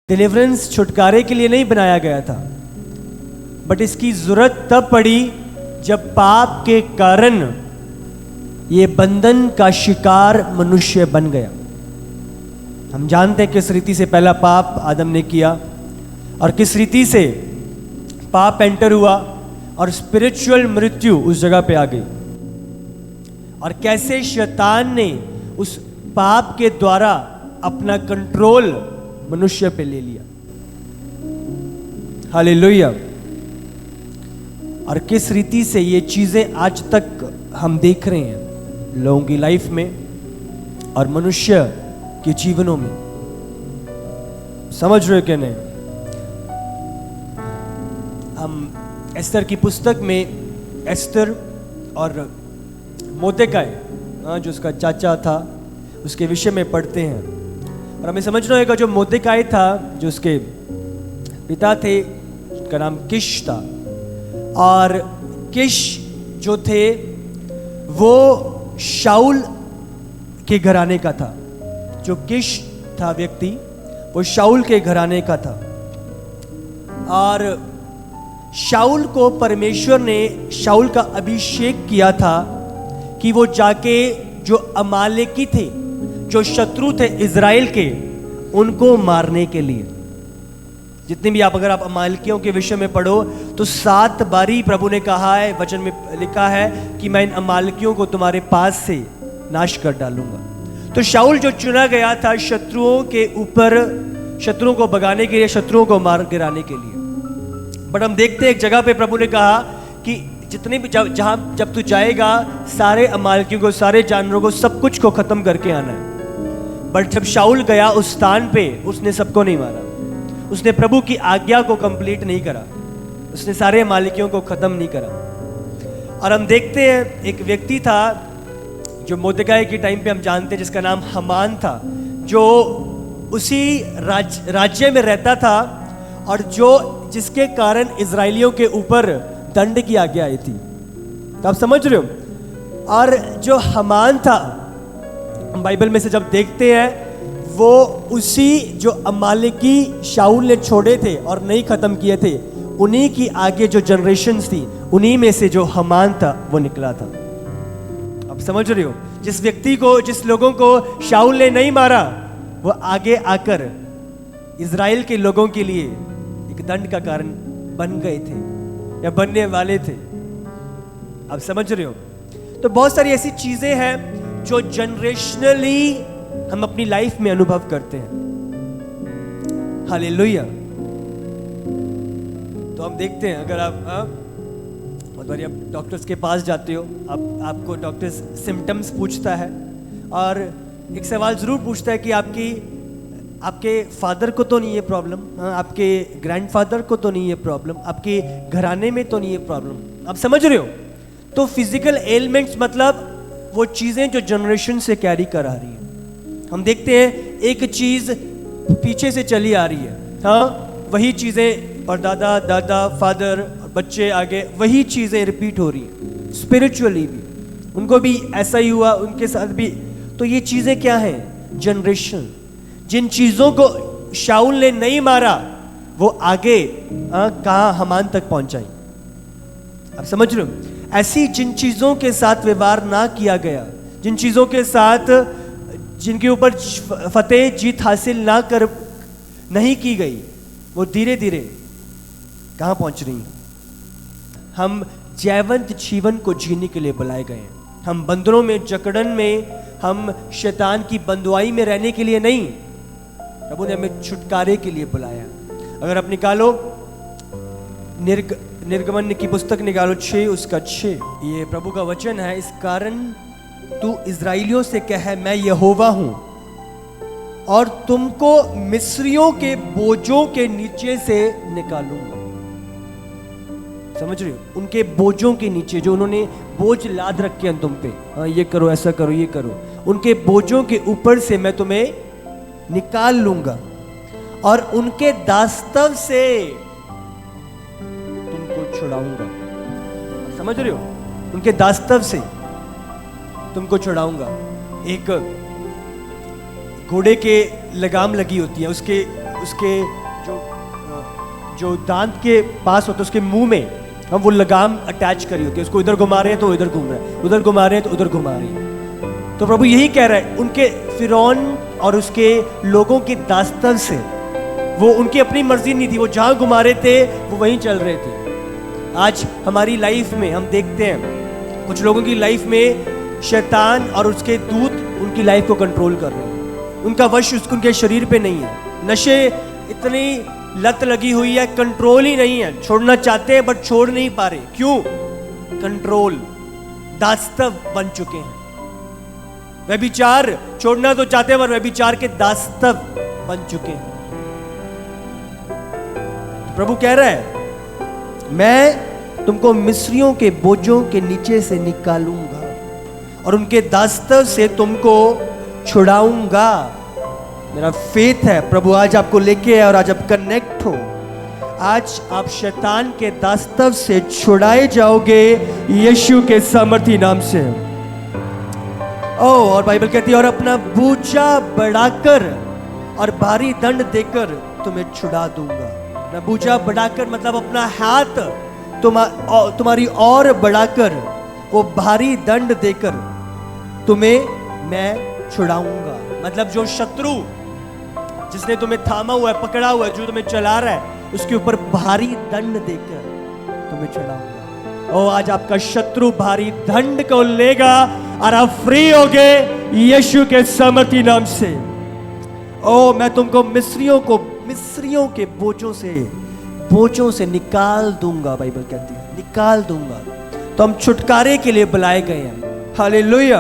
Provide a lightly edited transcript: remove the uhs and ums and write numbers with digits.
Deliverance छुटकारे के लिए नहीं बनाया गया था, बट इसकी जरूरत तब पड़ी जब पाप के कारण ये बंधन का शिकार मनुष्य बन गया। हम जानते हैं किस रीति से पहला पाप आदम ने किया और किस रीति से पाप एंटर हुआ और स्पिरिचुअल मृत्यु उस जगह पे आ गई, और कैसे शैतान ने उस पाप के द्वारा अपना कंट्रोल मनुष्य पे ले लिया। हालेलुया। और किस रीति से ये चीजें आज तक हम देख रहे हैं लोगों की लाइफ में और मनुष्य के जीवनों में। समझ रहे हो क्या नहीं? हम एस्तर की पुस्तक में एस्तर और मोर्देकाई जो उसका चाचा था उसके विषय में पढ़ते हैं, और हमें समझना होगा जो मोर्देकाई था, जो उसके पिता थे, उनका नाम किश था, और किश जो थे वो शाऊल के घराने का था। जो किश था व्यक्ति वो शाऊल के घराने का था, और शाऊल को परमेश्वर ने शाऊल का अभिषेक किया था कि वो जाके जो अमालेकी थे, जो शत्रु थे इजराइल के, उनको मारने के लिए। जितने भी अगर आप अमालेकियों के विषय में पढ़ो तो 7 बारी प्रभु ने कहा है, वचन में लिखा है कि मैं इन अमालेकियों को तुम्हारे पास से नाश कर डालूंगा। तो शाऊल जो चुना गया था शत्रुओं के ऊपर, शत्रुओं को भगाने के लिए, शत्रुओं को मार गिराने के लिए। बट हम देखते हैं एक जगह पे प्रभु ने कहा कि जितने भी जब तू जाएगा सारे अमालेकियों को, सारे जानवरों को, सब कुछ को खत्म करके आना है। बट जब शाऊल गया उस स्थान पे, उसने सबको नहीं मारा, उसने प्रभु की आज्ञा को कंप्लीट नहीं करा, उसने सारे अमालेकियों को खत्म नहीं करा। और हम देखते हैं एक व्यक्ति था जो मोर्देकाई के टाइम पे हम जानते हैं जिसका नाम हामान था, जो उसी राज्य में रहता था और जिसके कारण इजराइलियों के ऊपर दंड की आज्ञा आई थी। तो आप समझ रहे हो? और जो हामान था, बाइबल में से जब देखते हैं, वो उसी जो अमालेकी शाऊल ने छोड़े थे और नहीं खत्म किए थे, उन्हीं की आगे जो जनरेशन्स थी, उन्हीं में से जो हामान था वो निकला था। आप समझ रहे हो? जिस व्यक्ति को, जिस लोगों को शाऊल ने नहीं मारा, वो आगे आकर इजराइल के लोगों के लिए एक दंड का कारण बन गए थे या बनने वाले थे। आप समझ रहे हो? तो बहुत सारी ऐसी चीजें हैं जो जनरेशनली हम अपनी लाइफ में अनुभव करते हैं। हालेलुया। तो हम देखते हैं, अगर आप बहुत बार आप डॉक्टर्स के पास जाते हो, आपको डॉक्टर्स सिम्टम्स पूछता है और एक सवाल जरूर पूछता है कि आपके फादर को तो नहीं ये प्रॉब्लम, आपके ग्रैंडफादर को तो नहीं ये प्रॉब्लम, आपके घराने में तो नहीं ये प्रॉब्लम। आप समझ रहे हो? तो फिजिकल एलिमेंट्स मतलब वो चीजें जो जनरेशन से कैरी कर आ रही है। हम देखते हैं एक चीज पीछे से चली आ रही है, हाँ, वही चीजें परदादा, दादा, फादर, बच्चे, आगे वही चीजें रिपीट हो रही हैं। स्पिरिचुअली भी उनको भी ऐसा ही हुआ, उनके साथ भी। तो ये चीजें क्या हैं? जनरेशन। जिन चीजों को शाऊल ने नहीं मारा वो आगे कहां हामान तक पहुंचाई। आप समझ रहे हो? ऐसी जिन चीजों के साथ व्यवहार ना किया गया, जिन चीजों के साथ, जिनके ऊपर फतेह जीत हासिल नहीं की गई, वो धीरे धीरे कहां पहुंच रही हैं? हम जैवंत जीवन को जीने के लिए बुलाए गए हैं। हम बंदरों में, जकड़न में, हम शैतान की बंदुआई में रहने के लिए नहीं, प्रभु ने हमें छुटकारे के लिए बुलाया। अगर आप निकालो निर्गमन की पुस्तक निकालो 6 उसका 6, ये प्रभु का वचन है। इस कारण तू इजराइलियों से कह, मैं यहोवा हूं और तुमको मिस्रियों के बोझों के नीचे से निकालूंगा। समझ रहे हो? उनके बोझों के नीचे, जो उन्होंने बोझ लाद रखे हैं तुम पे, हाँ ये करो, ऐसा करो, ये करो, उनके बोझों के ऊपर से मैं तुम्हें निकाल लूंगा और उनके दास्तव से तुमको छुड़ाऊंगा। समझ रहे हो? उनके दास्तव से तुमको छुड़ाऊंगा। एक घोड़े के लगाम लगी होती है, उसके जो दांत के पास होता है उसके मुंह में हम वो लगाम अटैच करी होती है, उसको इधर घुमा रहे हैं तो इधर घूम रहा है, उधर घुमा रहे हैं तो उधर घुमा रही है। तो प्रभु यही कह रहा है, उनके फिरौन और उसके लोगों की दास्तान से वो उनकी अपनी मर्जी नहीं थी, वो जहां घुमा रहे थे वो वहीं चल रहे थे। आज हमारी लाइफ में हम देखते हैं कुछ लोगों की लाइफ में शैतान और उसके दूत उनकी लाइफ को कंट्रोल कर रहे हैं, उनका वश उनके शरीर पे नहीं है। नशे इतनी लत लगी हुई है, कंट्रोल ही नहीं है, छोड़ना चाहते हैं बट छोड़ नहीं पा रहे। क्यों? कंट्रोल, दास्तव बन चुके हैं। व्यभिचार छोड़ना तो चाहते हैं पर व्यभिचार के दास्तव बन चुके हैं। प्रभु कह रहा है, मैं तुमको मिस्रियों के बोझों के नीचे से निकालूंगा और उनके दास्तव से तुमको छुड़ाऊंगा। मेरा फेथ है प्रभु आज आपको लेके आए और आज आप कनेक्ट हो। आज आप शैतान के दास्तव से छुड़ाए जाओगे यीशु के सामर्थी नाम से। और बाइबल कहती है, और अपना बूझा बढ़ाकर और भारी दंड देकर तुम्हें छुड़ा दूंगा। अपना बूझा बढ़ाकर मतलब अपना हाथ तुम्हारी और बढ़ाकर वो भारी दंड देकर तुम्हें मैं छुड़ाऊंगा। मतलब जो शत्रु जिसने तुम्हें थामा हुआ है, पकड़ा हुआ है, जो तुम्हें चला रहा है, उसके ऊपर भारी दंड देकर तुम्हें छुड़ाऊंगा। और आज आपका शत्रु भारी दंड को लेगा और आप फ्री होगे यीशु के सामर्थी नाम से। ओ मैं तुमको मिस्रियों के बोझों से निकाल दूंगा। बाइबल कहती है निकाल दूंगा। तो हम छुटकारे के लिए बुलाए गए हैं। हालेलुया।